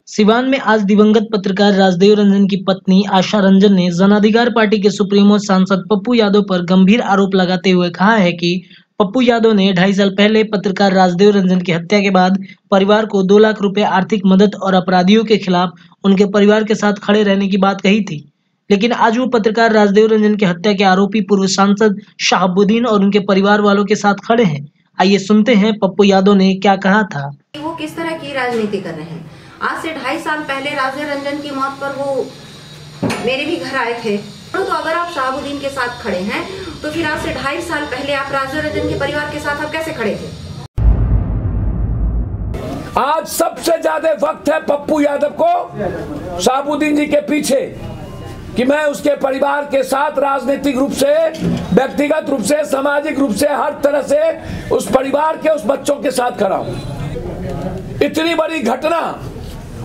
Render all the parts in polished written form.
सिवान में आज दिवंगत पत्रकार राजदेव रंजन की पत्नी आशा रंजन ने जन अधिकार पार्टी के सुप्रीमो सांसद पप्पू यादव पर गंभीर आरोप लगाते हुए कहा है कि पप्पू यादव ने 2.5 साल पहले पत्रकार राजदेव रंजन की हत्या के बाद परिवार को 2 लाख रुपए आर्थिक मदद और अपराधियों के खिलाफ उनके परिवार के साथ खड़े रहने की बात कही थी। लेकिन आज वो पत्रकार राजदेव रंजन की हत्या के आरोपी पूर्व सांसद शहाबुद्दीन और उनके परिवार वालों के साथ खड़े हैं। आइए सुनते हैं पप्पू यादव ने क्या कहा था। वो किस तरह की राजनीति कर रहे हैं। आज से 2.5 साल पहले राजदेव रंजन की मौत पर वो मेरे भी घर आए थे। तो अगर आप शहाबुद्दीन के साथ खड़े हैं तो फिर आज से 2.5 साल पहले आप राजदेव रंजन के परिवार के साथ आप कैसे खड़े थे? आज सबसे ज्यादा वक्त है पप्पू यादव को शहाबुद्दीन जी के पीछे कि मैं उसके परिवार के साथ राजनीतिक रूप से, व्यक्तिगत रूप से, सामाजिक रूप से, हर तरह से उस परिवार के, उस बच्चों के साथ खड़ा हूं। इतनी बड़ी घटना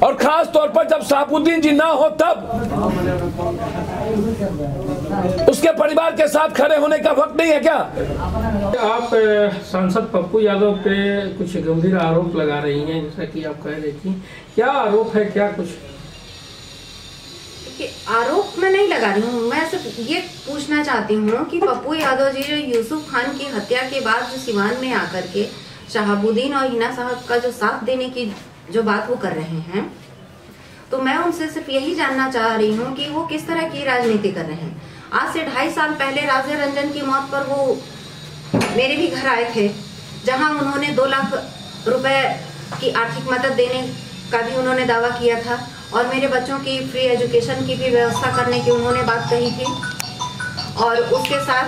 और खास तौर पर जब शहाबुद्दीन जी ना हो तब उसके परिवार के साथ खड़े होने का वक्त नहीं है क्या? आप सांसद पप्पू यादव पे कुछ गंभीर आरोप लगा रही हैं, जैसा कि आप कह रही थी, क्या आरोप है, क्या कुछ? आरोप मैं नहीं लगा रही हूँ, मैं सिर्फ ये पूछना चाहती हूँ कि पप्पू यादव जी जो यूसुफ खान की हत्या के बाद जो सिवान में आकर के शहाबुद्दीन और हिना साहब का जो साथ देने की जो बात वो कर रहे हैं, तो मैं उनसे सिर्फ यही जानना चाह रही हूँ कि वो किस तरह की राजनीति कर रहे हैं। आज से 2.5 साल पहले राजदेव रंजन की मौत पर वो मेरे भी घर आए थे, जहां उन्होंने 2 लाख रुपए की आर्थिक मदद देने का भी उन्होंने दावा किया था और मेरे बच्चों की फ्री एजुकेशन की भी व्यवस्था करने की उन्होंने बात कही थी। और उसके साथ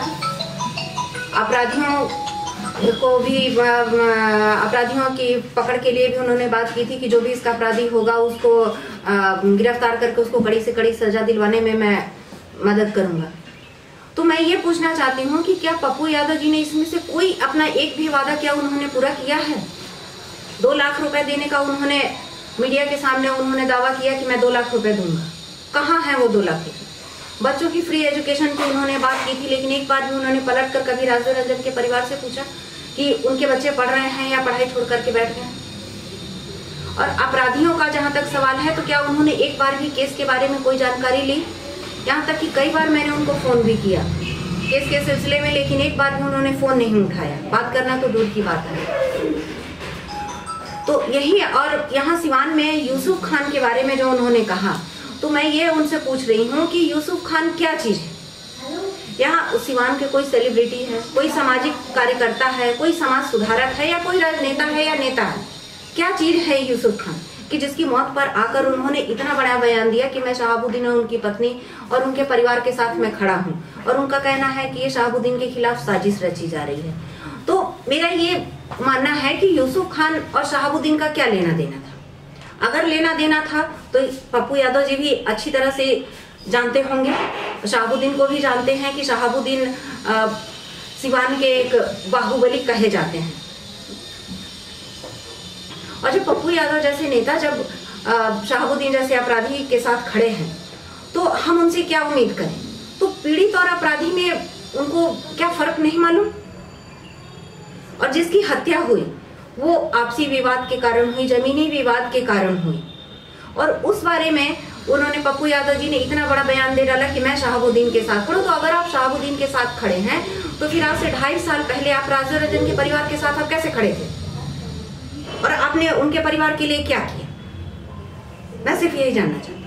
अपराधियों की पकड़ के लिए भी उन्होंने बात की थी कि जो भी इसका अपराधी होगा उसको गिरफ्तार करके उसको कड़ी से कड़ी सजा दिलवाने में मैं मदद करूंगा। तो मैं ये पूछना चाहती हूँ कि क्या पप्पू यादव जी ने इसमें से कोई अपना एक भी वादा क्या उन्होंने पूरा किया है? 2 लाख रुपए देने का उन्होंने मीडिया के सामने उन्होंने दावा किया कि मैं 2 लाख रुपए दूंगा। कहाँ है वो 2 लाख रुपए? बच्चों की फ्री एजुकेशन की उन्होंने बात की थी, लेकिन एक बार भी उन्होंने पलट कर कभी राजदेव रंजन के परिवार से पूछा कि उनके बच्चे पढ़ रहे हैं या पढ़ाई छोड़ करके बैठ गए? और अपराधियों का जहां तक सवाल है तो क्या उन्होंने एक बार भी केस के बारे में कोई जानकारी ली? यहाँ तक कि कई बार मैंने उनको फोन भी किया केस के सिलसिले में, लेकिन एक बार भी उन्होंने फोन नहीं उठाया। बात करना तो दूर की बात है। तो यही, और यहाँ सिवान में यूसुफ खान के बारे में जो उन्होंने कहा, तो मैं ये उनसे पूछ रही हूँ कि यूसुफ खान क्या चीज है? यहाँ सिवान के कोई सेलिब्रिटी है, कोई सामाजिक कार्यकर्ता है, कोई समाज सुधारक है, या कोई राजनेता है या नेता है? क्या चीज है यूसुफ खान कि जिसकी मौत पर आकर उन्होंने इतना बड़ा बयान दिया कि मैं शहाबुद्दीन और उनकी पत्नी और उनके परिवार के साथ मैं खड़ा हूँ, और उनका कहना है कि ये शहाबुद्दीन के खिलाफ साजिश रची जा रही है। तो मेरा ये मानना है कि यूसुफ खान और शहाबुद्दीन का क्या लेना देना था? अगर लेना देना था तो पप्पू यादव जी भी अच्छी तरह से जानते होंगे, शहाबुद्दीन को भी जानते हैं कि शहाबुद्दीन सिवान के एक बाहुबली कहे जाते हैं। और जब पप्पू यादव जैसे नेता जब शहाबुद्दीन जैसे अपराधी के साथ खड़े हैं तो हम उनसे क्या उम्मीद करें? तो पीड़ित और अपराधी में उनको क्या फर्क नहीं मालूम? और जिसकी हत्या हुई वो आपसी विवाद के कारण हुई, जमीनी विवाद के कारण हुई, और उस बारे में उन्होंने, पप्पू यादव जी ने इतना बड़ा बयान दे डाला कि मैं शहाबुद्दीन के साथ खड़ा हूं। तो अगर आप शहाबुद्दीन के साथ खड़े हैं तो फिर आज से 2.5 साल पहले आप राजदेव रंजन के परिवार के साथ आप कैसे खड़े थे? और आपने उनके परिवार के लिए क्या किया? मैं सिर्फ यही जानना चाहती हूँ।